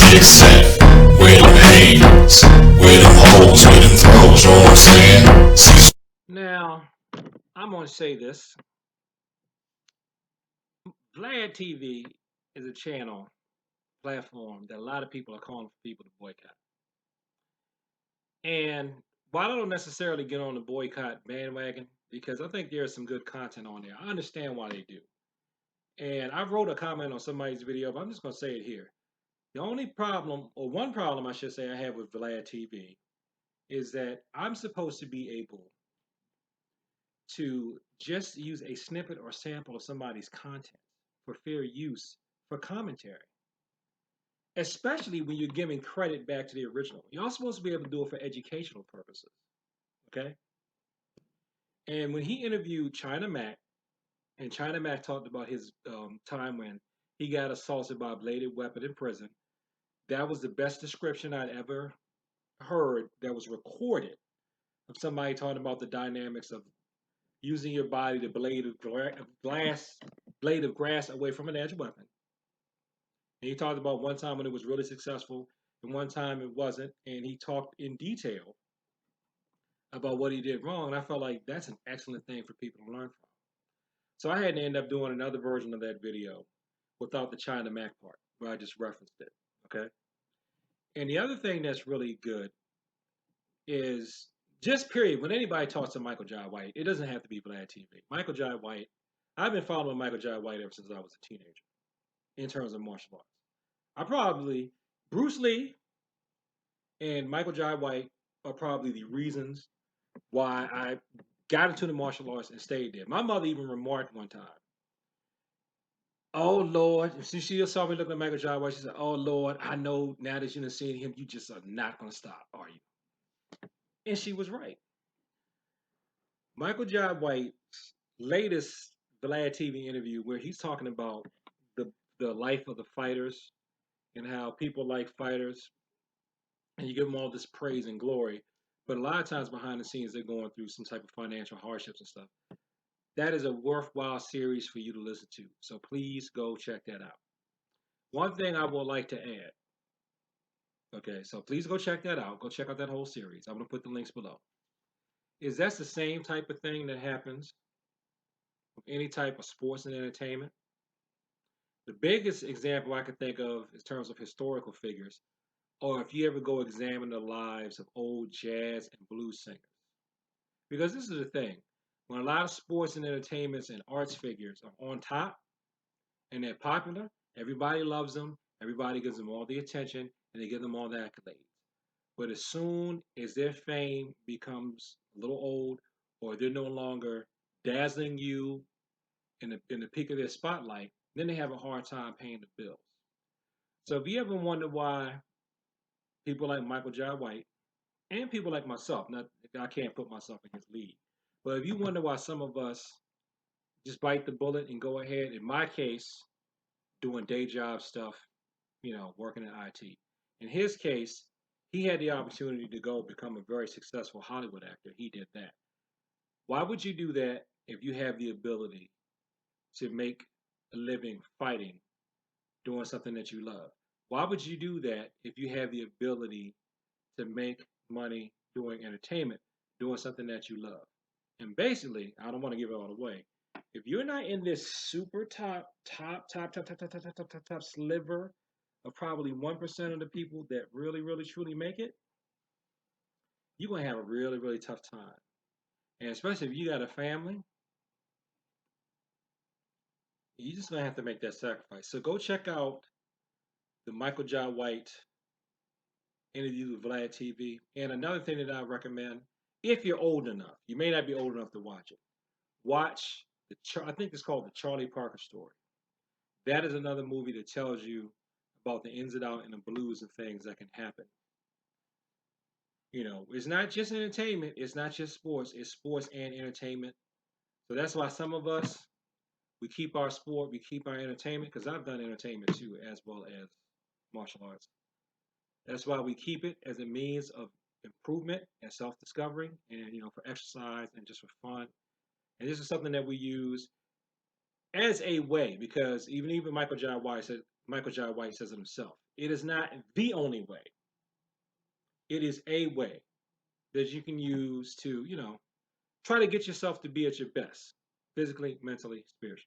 get set. Where them hands, where them holes, where them throws, you know what I'm saying? Cecil. Now, I'm going to say this. Vlad TV is a channel, platform that a lot of people are calling for people to boycott. And while I don't necessarily get on the boycott bandwagon, because I think there's some good content on there, I understand why they do. And I wrote a comment on somebody's video, but I'm just going to say it here. The only problem, or one problem I should say I have with Vlad TV, is that I'm supposed to be able to just use a snippet or sample of somebody's content for fair use for commentary, especially when you're giving credit back to the original. You're supposed to be able to do it for educational purposes, okay? And when he interviewed China Mac, and China Mac talked about his time when he got assaulted by a bladed weapon in prison, that was the best description I'd ever heard that was recorded of somebody talking about the dynamics of using your body to blade of grass away from an edge weapon. And he talked about one time when it was really successful and one time it wasn't, and he talked in detail about what he did wrong. And I felt like that's an excellent thing for people to learn from. So I had to end up doing another version of that video without the China Mac part, where I just referenced it. Okay. And the other thing that's really good is just period. When anybody talks to Michael Jai White, it doesn't have to be Vlad TV. Michael Jai White, I've been following Michael Jai White ever since I was a teenager in terms of martial arts. I probably, Bruce Lee and Michael Jai White are probably the reasons why I got into the martial arts and stayed there. My mother even remarked one time, "Oh Lord," since she saw me looking at Michael Jai White, she said, "Oh Lord, I know now that you've seen him, you just are not going to stop, are you?" And she was right. Michael Jai White's latest Vlad TV interview, where he's talking about the life of the fighters and how people like fighters, and you give them all this praise and glory, but a lot of times behind the scenes they're going through some type of financial hardships and stuff. That is a worthwhile series for you to listen to. So please go check that out. One thing I would like to add. Okay, so please go check that out. Go check out that whole series. I'm going to put the links below. Is that's the same type of thing that happens with any type of sports and entertainment? The biggest example I can think of in terms of historical figures, or if you ever go examine the lives of old jazz and blues singers. Because this is the thing, when a lot of sports and entertainments and arts figures are on top and they're popular, everybody loves them, everybody gives them all the attention, and they give them all the accolades. But as soon as their fame becomes a little old, or they're no longer dazzling you in the peak of their spotlight, then they have a hard time paying the bills. So if you ever wonder why people like Michael Jai White and people like myself, not I can't put myself in his league, but if you wonder why some of us just bite the bullet and go ahead, in my case, doing day job stuff, working in IT. In his case, he had the opportunity to go become a very successful Hollywood actor. He did that. Why would you do that if you have the ability to make a living fighting, doing something that you love? Why would you do that if you have the ability to make money doing entertainment, doing something that you love? And basically, I don't want to give it all away. If you're not in this super top sliver of probably 1% of the people that really, really, truly make it, you're going to have a really, really tough time. And especially if you got a family, you're just going to have to make that sacrifice. So go check out the Michael Jai White interview with Vlad TV. And another thing that I recommend, if you're old enough, you may not be old enough to watch it, watch I think it's called the Charlie Parker Story. That is another movie that tells you about the ins and outs and the blues and things that can happen. It's not just entertainment, it's not just sports, it's sports and entertainment. So that's why some of us, we keep our sport, we keep our entertainment, because I've done entertainment too, as well as martial arts. That's why we keep it as a means of improvement and self-discovery, and for exercise and just for fun. And this is something that we use as a way, because even Michael Jai White says it himself. It is not the only way. It is a way that you can use to, try to get yourself to be at your best, physically, mentally, spiritually.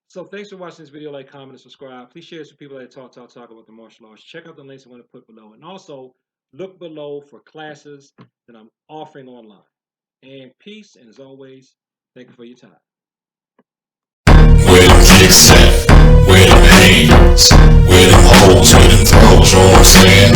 So thanks for watching this video. Like, comment, and subscribe. Please share this with people that talk about the martial arts. Check out the links I'm going to put below. And also, look below for classes that I'm offering online. And peace, and as always, thank you for your time. Where them kicks at? Where them hands? Where them holes? Where them throws? You know what I'm saying?